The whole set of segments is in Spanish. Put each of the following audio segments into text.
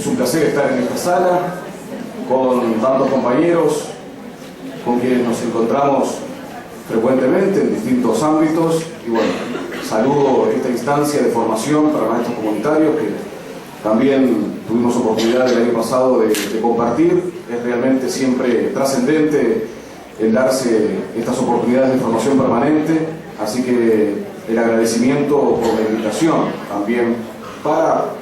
Es un placer estar en esta sala con tantos compañeros con quienes nos encontramos frecuentemente en distintos ámbitos. Y bueno, saludo esta instancia de formación para maestros comunitarios que también tuvimos oportunidad el año pasado de compartir. Es realmente siempre trascendente el darse estas oportunidades de formación permanente, así que el agradecimiento por la invitación también para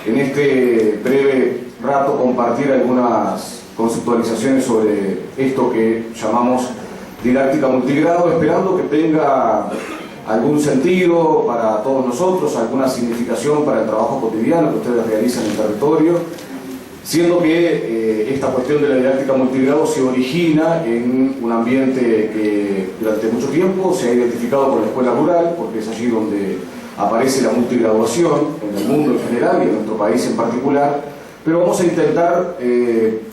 en este breve rato compartir algunas conceptualizaciones sobre esto que llamamos didáctica multigrado, esperando que tenga algún sentido para todos nosotros, alguna significación para el trabajo cotidiano que ustedes realizan en el territorio, siendo que esta cuestión de la didáctica multigrado se origina en un ambiente que durante mucho tiempo se ha identificado con la escuela rural, porque es allí donde aparece la multigraduación en el mundo en general y en nuestro país en particular, pero vamos a intentar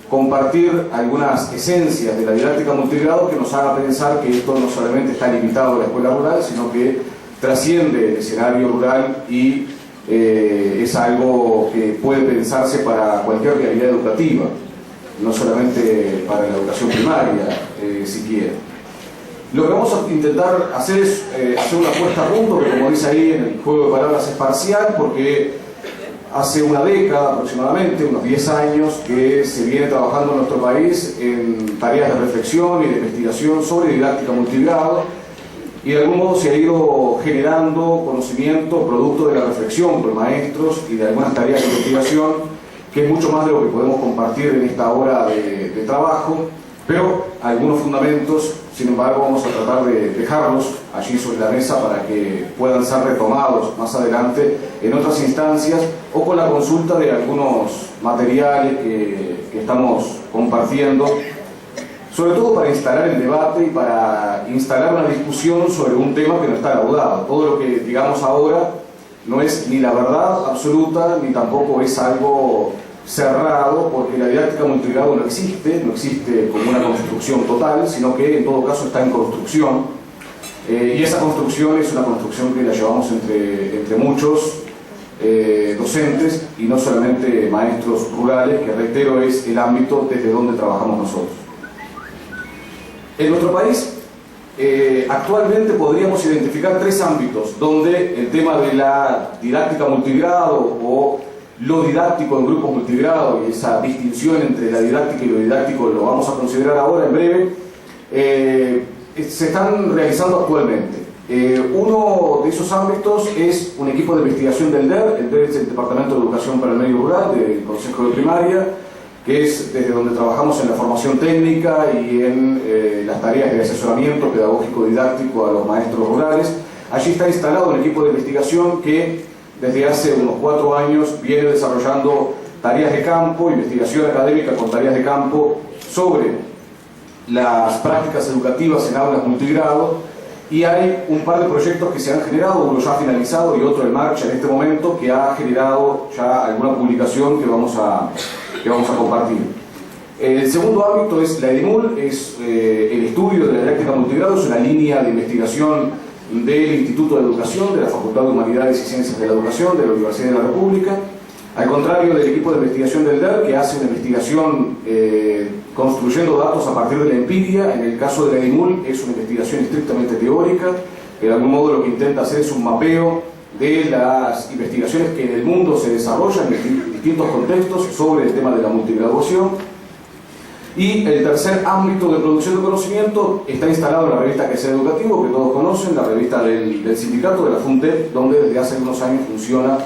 compartir algunas esencias de la didáctica multigrado que nos haga pensar que esto no solamente está limitado a la escuela rural, sino que trasciende el escenario rural y es algo que puede pensarse para cualquier realidad educativa, no solamente para la educación primaria, siquiera. Lo que vamos a intentar hacer es hacer una puesta a punto, que como dice ahí en el juego de palabras es parcial, porque hace una década aproximadamente, unos 10 años, que se viene trabajando en nuestro país en tareas de reflexión y de investigación sobre didáctica multigrado, y de algún modo se ha ido generando conocimiento producto de la reflexión por maestros y de algunas tareas de investigación, que es mucho más de lo que podemos compartir en esta hora de trabajo, pero algunos fundamentos, sin embargo, vamos a tratar de dejarlos allí sobre la mesa para que puedan ser retomados más adelante en otras instancias o con la consulta de algunos materiales que estamos compartiendo, sobre todo para instalar el debate y para instalar una discusión sobre un tema que no está laudado. Todo lo que digamos ahora no es ni la verdad absoluta ni tampoco es algo cerrado, porque la didáctica multigrado no existe como una construcción total, sino que en todo caso está en construcción, y esa construcción es una construcción que la llevamos entre muchos docentes y no solamente maestros rurales, que reitero es el ámbito desde donde trabajamos nosotros. En nuestro país actualmente podríamos identificar 3 ámbitos donde el tema de la didáctica multigrado o lo didáctico en grupos multigrado y esa distinción entre la didáctica y lo didáctico lo vamos a considerar ahora en breve, se están realizando actualmente. Uno de esos ámbitos es un equipo de investigación del DER. El DER es el Departamento de Educación para el Medio Rural del Consejo de Primaria, que es desde donde trabajamos en la formación técnica y en las tareas de asesoramiento pedagógico didáctico a los maestros rurales. Allí está instalado un equipo de investigación que desde hace unos 4 años viene desarrollando tareas de campo, investigación académica con tareas de campo sobre las prácticas educativas en aulas multigrado, y hay un par de proyectos que se han generado, uno ya finalizado y otro en marcha en este momento, que ha generado ya alguna publicación que vamos a compartir. El segundo ámbito es la EDIMUL, es el estudio de la didáctica multigrado, es una línea de investigación del Instituto de Educación, de la Facultad de Humanidades y Ciencias de la Educación, de la Universidad de la República, al contrario del equipo de investigación del DER, que hace una investigación construyendo datos a partir de la empiria. En el caso de la EDIMUL es una investigación estrictamente teórica, que de algún modo lo que intenta hacer es un mapeo de las investigaciones que en el mundo se desarrollan en distintos contextos sobre el tema de la multigraduación. Y el tercer ámbito de producción de conocimiento está instalado en la revista Quehacer Educativo, que todos conocen, la revista del sindicato, de la FUNTEP, donde desde hace unos años funciona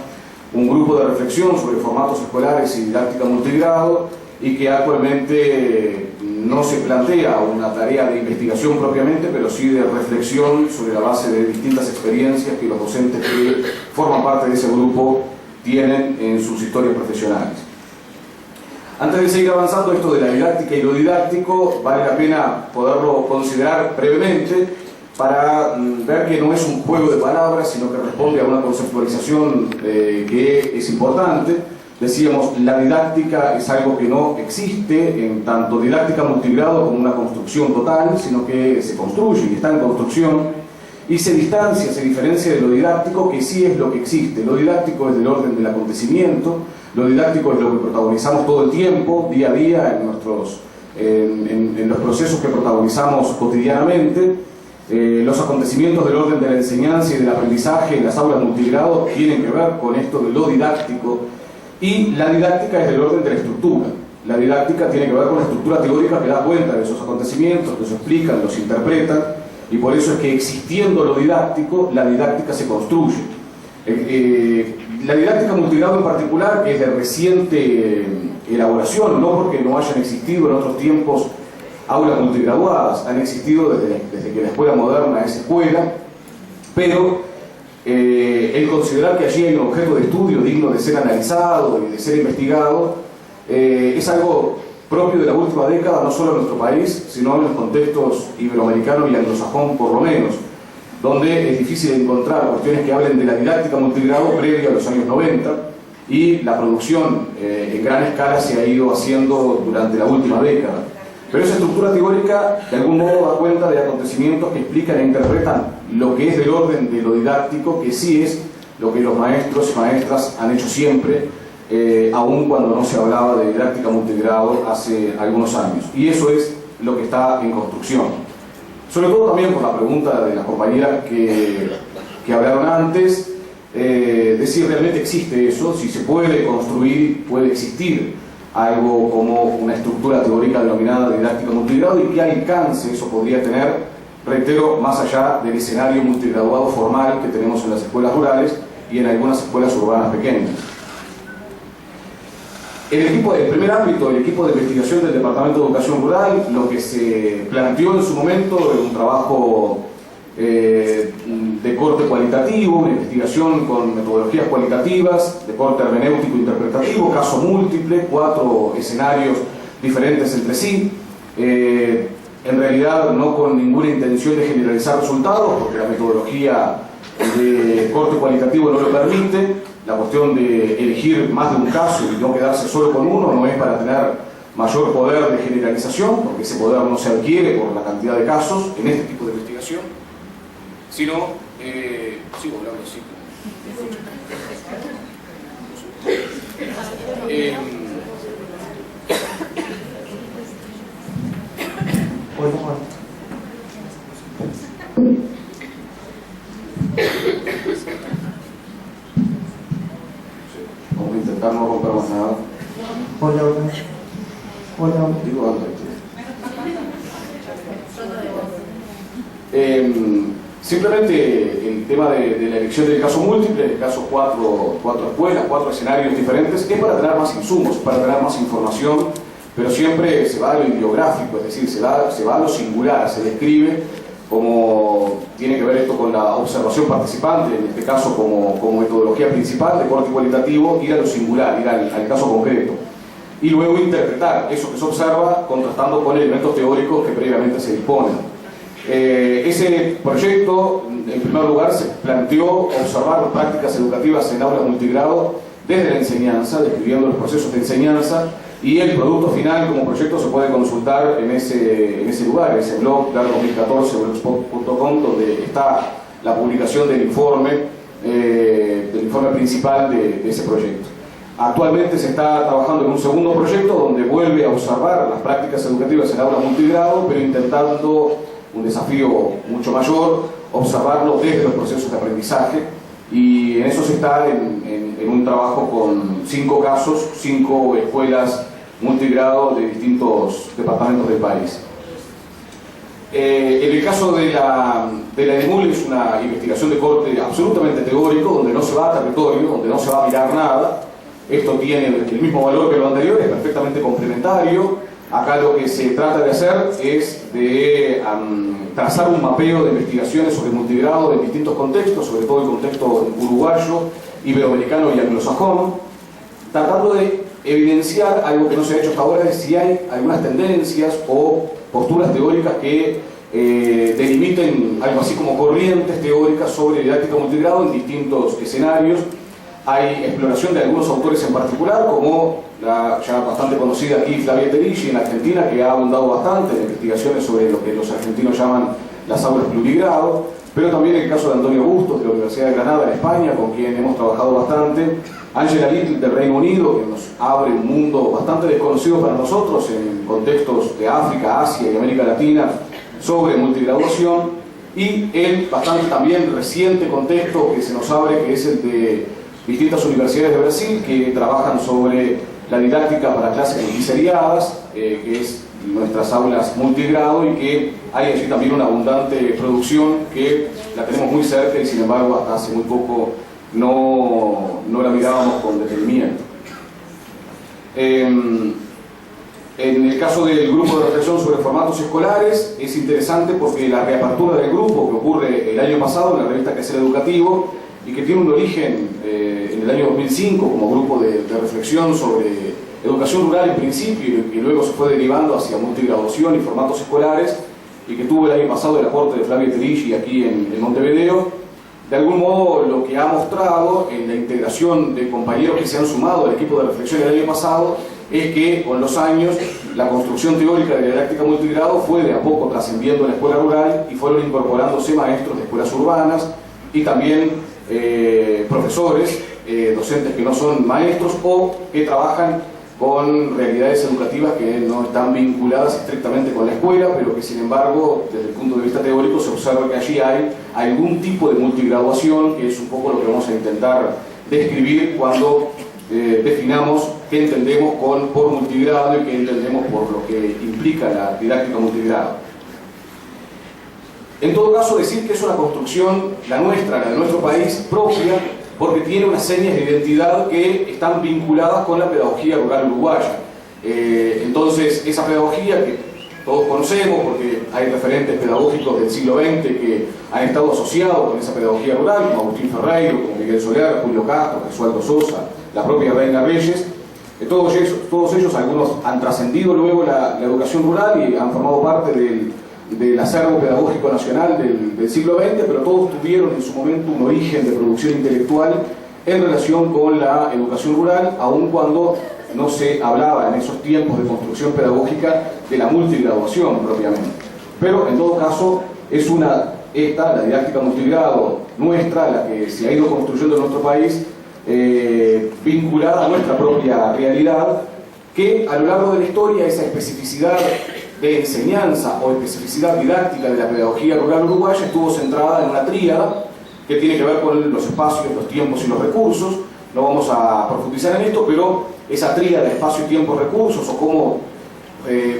un grupo de reflexión sobre formatos escolares y didáctica multigrado, y que actualmente no se plantea una tarea de investigación propiamente, pero sí de reflexión sobre la base de distintas experiencias que los docentes que forman parte de ese grupo tienen en sus historias profesionales. Antes de seguir avanzando esto de la didáctica y lo didáctico, vale la pena poderlo considerar brevemente para ver que no es un juego de palabras, sino que responde a una conceptualización que es importante. Decíamos, la didáctica es algo que no existe en tanto didáctica multigrado como una construcción total, sino que se construye y está en construcción, y se distancia, se diferencia de lo didáctico, que sí es lo que existe. Lo didáctico es del orden del acontecimiento, Lo didáctico es lo que protagonizamos todo el tiempo, día a día, en los procesos que protagonizamos cotidianamente. Los acontecimientos del orden de la enseñanza y del aprendizaje en las aulas multigrado tienen que ver con esto de lo didáctico, y la didáctica es del orden de la estructura. La didáctica tiene que ver con la estructura teórica que da cuenta de esos acontecimientos, los explican, los interpretan, y por eso es que, existiendo lo didáctico, la didáctica se construye. La didáctica multigrado en particular, que es de reciente elaboración, no porque no hayan existido en otros tiempos aulas multigraduadas, han existido desde que la escuela moderna es escuela, pero el considerar que allí hay un objeto de estudio digno de ser analizado y de ser investigado es algo propio de la última década, no solo en nuestro país, sino en los contextos iberoamericano y anglosajón por lo menos, donde es difícil encontrar cuestiones que hablen de la didáctica multigrado previo a los años 90, y la producción en gran escala se ha ido haciendo durante la última década. Pero esa estructura teórica de algún modo da cuenta de acontecimientos que explican e interpretan lo que es del orden de lo didáctico, que sí es lo que los maestros y maestras han hecho siempre, aun cuando no se hablaba de didáctica multigrado hace algunos años. Y eso es lo que está en construcción. Sobre todo también por la pregunta de las compañeras que hablaron antes, de si realmente existe eso, si se puede construir, puede existir algo como una estructura teórica denominada didáctica multigrado, y qué alcance eso podría tener, reitero, más allá del escenario multigraduado formal que tenemos en las escuelas rurales y en algunas escuelas urbanas pequeñas. El primer ámbito, el equipo de investigación del Departamento de Educación Rural, lo que se planteó en su momento era un trabajo de corte cualitativo, una investigación con metodologías cualitativas, de corte hermenéutico interpretativo, caso múltiple, 4 escenarios diferentes entre sí, en realidad no con ninguna intención de generalizar resultados, porque la metodología de corte cualitativo no lo permite. La cuestión de elegir más de un caso y no quedarse solo con uno no es para tener mayor poder de generalización, porque ese poder no se adquiere por la cantidad de casos en este tipo de investigación, sino, sigo hablando así. Vamos a intentar no romper más nada. Digo algo. Simplemente el tema de la elección del caso múltiple, en el caso 4 escuelas, 4 escenarios diferentes, es para tener más insumos, para tener más información, pero siempre se va a lo ideográfico, es decir, se va a lo singular, se describe como tiene que ver esto con la observación participante, en este caso como metodología principal de corte cualitativo, ir a lo singular, ir al caso concreto, y luego interpretar eso que se observa contrastando con elementos teóricos que previamente se disponen. Ese proyecto, en primer lugar, se planteó observar las prácticas educativas en aulas multigrado desde la enseñanza, describiendo los procesos de enseñanza, y el producto final como proyecto se puede consultar en ese lugar, en ese blog, dar2014blogspot.com, donde está la publicación del informe principal de ese proyecto. Actualmente se está trabajando en un segundo proyecto donde vuelve a observar las prácticas educativas en aulas multigrado, pero intentando un desafío mucho mayor, observarlo desde los procesos de aprendizaje, y en eso se está en un trabajo con 5 casos, 5 escuelas multigrado de distintos departamentos del país. En el caso de la ENEMUL es una investigación de corte absolutamente teórico, donde no se va a territorio, donde no se va a mirar nada. Esto tiene el mismo valor que lo anterior, es perfectamente complementario. Acá lo que se trata de hacer es de trazar un mapeo de investigaciones sobre multigrado en distintos contextos, sobre todo el contexto uruguayo, iberoamericano y anglosajón, tratando de evidenciar algo que no se ha hecho hasta ahora, de si hay algunas tendencias o posturas teóricas que delimiten algo así como corrientes teóricas sobre didáctica multigrado en distintos escenarios. Hay exploración de algunos autores en particular, como la ya bastante conocida aquí Flavia Terigi en Argentina, que ha abundado bastante en investigaciones sobre lo que los argentinos llaman las aulas plurigrado, pero también el caso de Antonio Bustos de la Universidad de Granada en España, con quien hemos trabajado bastante, Angela Little del Reino Unido, que nos abre un mundo bastante desconocido para nosotros en contextos de África, Asia y América Latina sobre multigraduación, y el bastante también reciente contexto que se nos abre, que es el de distintas universidades de Brasil que trabajan sobre la didáctica para clases multiseriadas, que es nuestras aulas multigrado, y que hay allí también una abundante producción que la tenemos muy cerca y sin embargo hasta hace muy poco no la mirábamos con detenimiento. En el caso del grupo de reflexión sobre formatos escolares es interesante porque la reapertura del grupo que ocurre el año pasado en la revista Quehacer Educativo y que tiene un origen en el año 2005 como grupo de reflexión sobre educación rural en principio y que luego se fue derivando hacia multigraduación y formatos escolares, y que tuvo el año pasado el aporte de Flavia Terigi aquí en Montevideo. De algún modo lo que ha mostrado en la integración de compañeros que se han sumado al equipo de reflexión el año pasado es que con los años la construcción teórica de la didáctica multigrado fue de a poco trascendiendo en la escuela rural y fueron incorporándose maestros de escuelas urbanas y también profesores, docentes que no son maestros o que trabajan con realidades educativas que no están vinculadas estrictamente con la escuela, pero que sin embargo, desde el punto de vista teórico, se observa que allí hay algún tipo de multigraduación, que es un poco lo que vamos a intentar describir cuando definamos qué entendemos por multigrado y qué entendemos por lo que implica la didáctica multigrado. En todo caso, decir que es una construcción, la nuestra, la de nuestro país, propia, porque tiene unas señas de identidad que están vinculadas con la pedagogía rural uruguaya. Entonces, esa pedagogía que todos conocemos, porque hay referentes pedagógicos del siglo XX que han estado asociados con esa pedagogía rural, como Agustín Ferreiro, como Miguel Soler, Julio Castro, Gesualdo Sosa, la propia Reina Reyes. Todos ellos, algunos han trascendido luego la educación rural y han formado parte del acervo pedagógico nacional del siglo XX, pero todos tuvieron en su momento un origen de producción intelectual en relación con la educación rural, aun cuando no se hablaba en esos tiempos de construcción pedagógica de la multigraduación propiamente. Pero en todo caso es la didáctica multigrado nuestra, la que se ha ido construyendo en nuestro país, vinculada a nuestra propia realidad, que a lo largo de la historia esa especificidad de enseñanza o especificidad didáctica de la pedagogía rural uruguaya estuvo centrada en una tríada que tiene que ver con los espacios, los tiempos y los recursos. No vamos a profundizar en esto, pero esa tríada de espacio, tiempo, recursos, o cómo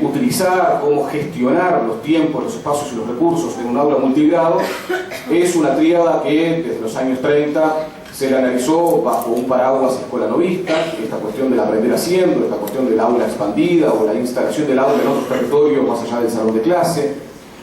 utilizar, cómo gestionar los tiempos, los espacios y los recursos en un aula multigrado, es una tríada que desde los años 30 se la analizó bajo un paraguas escuela novista, esta cuestión del aprender haciendo, esta cuestión del aula expandida o la instalación del aula en otros territorios más allá del salón de clase,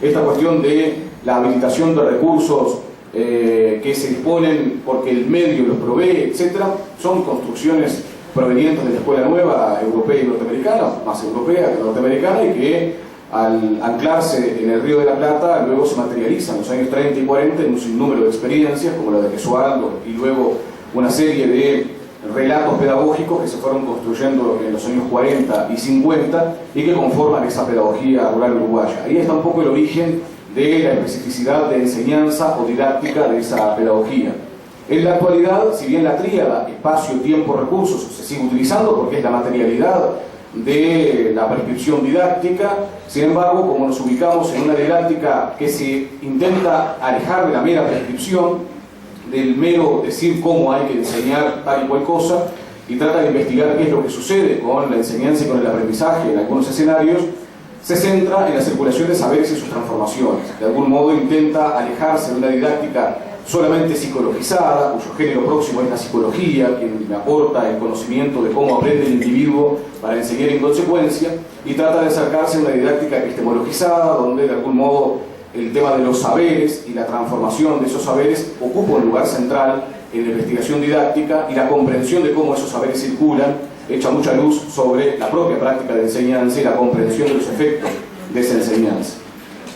esta cuestión de la habilitación de recursos que se disponen porque el medio los provee, etc. Son construcciones provenientes de la escuela nueva europea y norteamericana, más europea que norteamericana, y que al anclarse en el Río de la Plata luego se materializan en los años 30 y 40 en un sinnúmero de experiencias como la de Gesualdo y luego una serie de relatos pedagógicos que se fueron construyendo en los años 40 y 50 y que conforman esa pedagogía rural uruguaya. Ahí está un poco el origen de la especificidad de enseñanza o didáctica de esa pedagogía. En la actualidad, si bien la tríada espacio, tiempo, recursos se sigue utilizando porque es la materialidad de la prescripción didáctica, sin embargo, como nos ubicamos en una didáctica que se intenta alejar de la mera prescripción, del mero decir cómo hay que enseñar tal y cual cosa, y trata de investigar qué es lo que sucede con la enseñanza y con el aprendizaje en algunos escenarios, se centra en la circulación de saberes y sus transformaciones. De algún modo intenta alejarse de una didáctica solamente psicologizada, cuyo género próximo es la psicología, quien le aporta el conocimiento de cómo aprende el individuo para enseñar en consecuencia, y trata de acercarse a una didáctica epistemologizada, donde de algún modo el tema de los saberes y la transformación de esos saberes ocupa un lugar central en la investigación didáctica, y la comprensión de cómo esos saberes circulan echa mucha luz sobre la propia práctica de enseñanza y la comprensión de los efectos de esa enseñanza.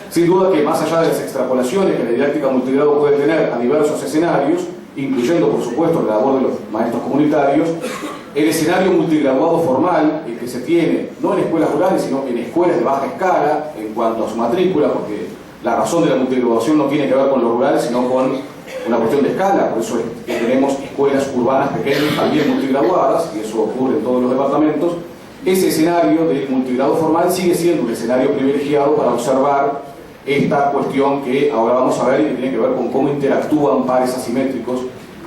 Sin duda que más allá de las extrapolaciones que la didáctica multigrado puede tener a diversos escenarios, incluyendo por supuesto la labor de los maestros comunitarios, el escenario multigraduado formal, el que se tiene no en escuelas rurales, sino en escuelas de baja escala en cuanto a su matrícula, porque la razón de la multigraduación no tiene que ver con lo rural, sino con una cuestión de escala, por eso es que tenemos escuelas urbanas pequeñas también multigraduadas, y eso ocurre en todos los departamentos. Ese escenario del multigrado formal sigue siendo un escenario privilegiado para observar esta cuestión que ahora vamos a ver y que tiene que ver con cómo interactúan pares asimétricos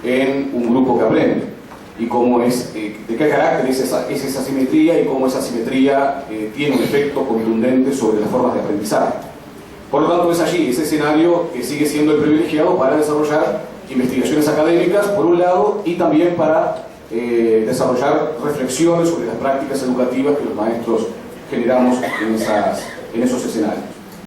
en un grupo que aprende, y cómo es, de qué carácter es esa asimetría y cómo esa asimetría tiene un efecto contundente sobre las formas de aprendizaje. Por lo tanto, es allí, ese escenario que sigue siendo el privilegiado para desarrollar investigaciones académicas, por un lado, y también para desarrollar reflexiones sobre las prácticas educativas que los maestros generamos en esos escenarios.